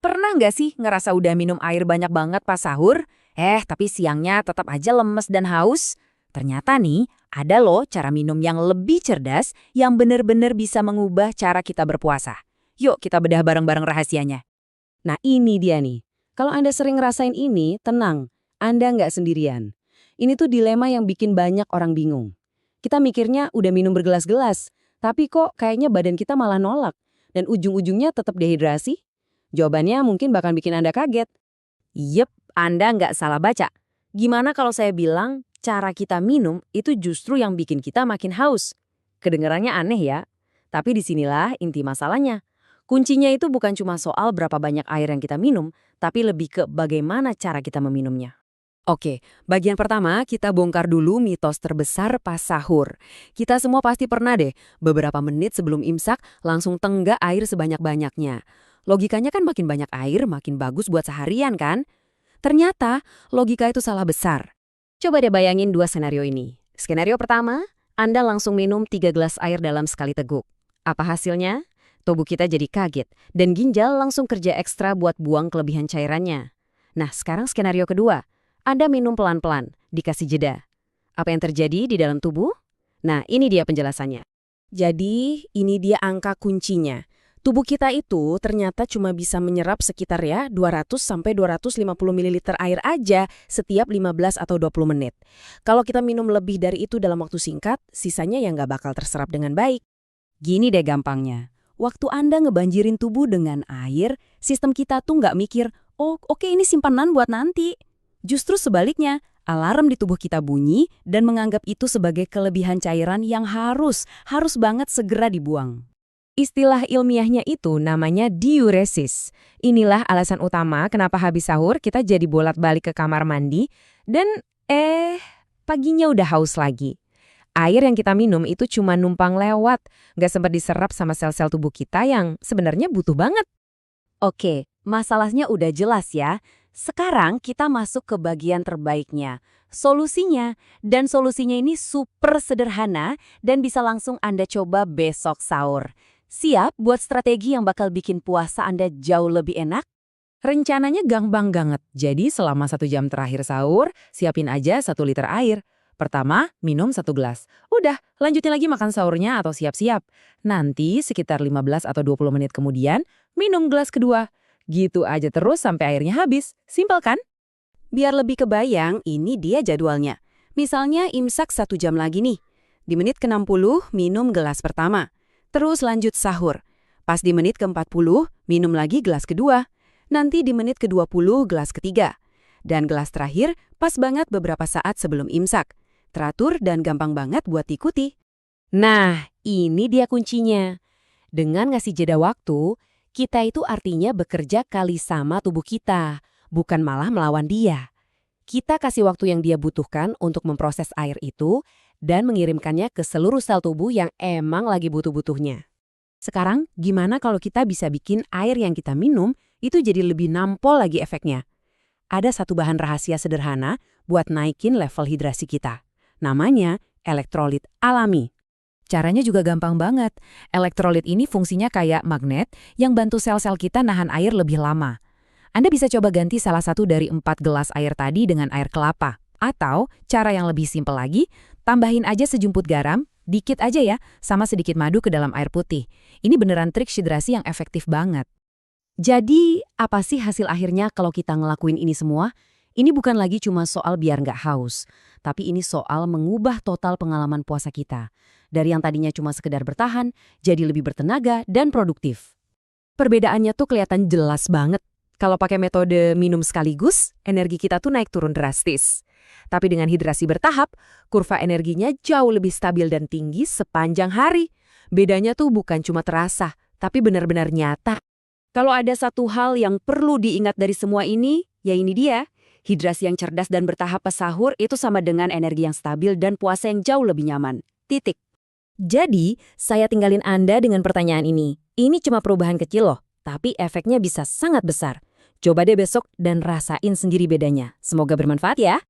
Pernah nggak sih ngerasa udah minum air banyak banget pas sahur, tapi siangnya tetap aja lemes dan haus? Ternyata nih, ada loh cara minum yang lebih cerdas yang bener-bener bisa mengubah cara kita berpuasa. Yuk kita bedah bareng-bareng rahasianya. Nah ini dia nih. Kalau Anda sering ngerasain ini, tenang. Anda nggak sendirian. Ini tuh dilema yang bikin banyak orang bingung. Kita mikirnya udah minum bergelas-gelas, tapi kok kayaknya badan kita malah nolak. Dan ujung-ujungnya tetap dehidrasi? Jawabannya mungkin bakal bikin Anda kaget. Yep, Anda nggak salah baca. Gimana kalau saya bilang cara kita minum itu justru yang bikin kita makin haus? Kedengarannya aneh ya, tapi disinilah inti masalahnya. Kuncinya itu bukan cuma soal berapa banyak air yang kita minum, tapi lebih ke bagaimana cara kita meminumnya. Oke, bagian pertama kita bongkar dulu mitos terbesar pas sahur. Kita semua pasti pernah deh, beberapa menit sebelum imsak langsung tenggak air sebanyak-banyaknya. Logikanya kan makin banyak air, makin bagus buat seharian kan? Ternyata logika itu salah besar. Coba deh bayangin dua skenario ini. Skenario pertama, Anda langsung minum 3 gelas air dalam sekali teguk. Apa hasilnya? Tubuh kita jadi kaget, dan ginjal langsung kerja ekstra buat buang kelebihan cairannya. Nah, sekarang skenario kedua. Anda minum pelan-pelan, dikasih jeda. Apa yang terjadi di dalam tubuh? Nah, ini dia penjelasannya. Jadi, ini dia angka kuncinya. Tubuh kita itu ternyata cuma bisa menyerap sekitar 200-250 ml air aja setiap 15 atau 20 menit. Kalau kita minum lebih dari itu dalam waktu singkat, sisanya ya nggak bakal terserap dengan baik. Gini deh gampangnya. Waktu Anda ngebanjirin tubuh dengan air, sistem kita tuh nggak mikir, oh oke ini simpanan buat nanti. Justru sebaliknya, alarm di tubuh kita bunyi dan menganggap itu sebagai kelebihan cairan yang harus banget segera dibuang. Istilah ilmiahnya itu namanya diuresis. Inilah alasan utama kenapa habis sahur kita jadi bolak-balik ke kamar mandi dan paginya udah haus lagi. Air yang kita minum itu cuma numpang lewat, nggak sempat diserap sama sel-sel tubuh kita yang sebenarnya butuh banget. Oke, masalahnya udah jelas ya. Sekarang kita masuk ke bagian terbaiknya, solusinya. Dan solusinya ini super sederhana dan bisa langsung Anda coba besok sahur. Siap buat strategi yang bakal bikin puasa Anda jauh lebih enak? Rencananya gampang banget, jadi selama 1 jam terakhir sahur, siapin aja 1 liter air. Pertama, minum 1 gelas. Udah, lanjutin lagi makan sahurnya atau siap-siap. Nanti sekitar 15 atau 20 menit kemudian, minum gelas kedua. Gitu aja terus sampai airnya habis. Simpel kan? Biar lebih kebayang, ini dia jadwalnya. Misalnya imsak 1 jam lagi nih. Di menit ke-60, minum gelas pertama. Terus lanjut sahur. Pas di menit ke-40, minum lagi gelas kedua. Nanti di menit ke-20, gelas ketiga. Dan gelas terakhir pas banget beberapa saat sebelum imsak. Teratur dan gampang banget buat diikuti. Nah, ini dia kuncinya. Dengan ngasih jeda waktu, kita itu artinya bekerja kali sama tubuh kita, bukan malah melawan dia. Kita kasih waktu yang dia butuhkan untuk memproses air itu dan mengirimkannya ke seluruh sel tubuh yang emang lagi butuh-butuhnya. Sekarang, gimana kalau kita bisa bikin air yang kita minum itu jadi lebih nampol lagi efeknya? Ada satu bahan rahasia sederhana buat naikin level hidrasi kita. Namanya elektrolit alami. Caranya juga gampang banget. Elektrolit ini fungsinya kayak magnet yang bantu sel-sel kita nahan air lebih lama. Anda bisa coba ganti salah satu dari 4 gelas air tadi dengan air kelapa. Atau, cara yang lebih simpel lagi, tambahin aja sejumput garam, dikit aja ya, sama sedikit madu ke dalam air putih. Ini beneran trik hidrasi yang efektif banget. Jadi, apa sih hasil akhirnya kalau kita ngelakuin ini semua? Ini bukan lagi cuma soal biar nggak haus, tapi ini soal mengubah total pengalaman puasa kita. Dari yang tadinya cuma sekedar bertahan, jadi lebih bertenaga dan produktif. Perbedaannya tuh kelihatan jelas banget. Kalau pakai metode minum sekaligus, energi kita tuh naik turun drastis. Tapi dengan hidrasi bertahap, kurva energinya jauh lebih stabil dan tinggi sepanjang hari. Bedanya tuh bukan cuma terasa, tapi benar-benar nyata. Kalau ada satu hal yang perlu diingat dari semua ini, ya ini dia. Hidrasi yang cerdas dan bertahap pas sahur itu sama dengan energi yang stabil dan puasa yang jauh lebih nyaman. Titik. Jadi, saya tinggalin Anda dengan pertanyaan ini. Ini cuma perubahan kecil loh, tapi efeknya bisa sangat besar. Coba deh besok dan rasain sendiri bedanya. Semoga bermanfaat ya.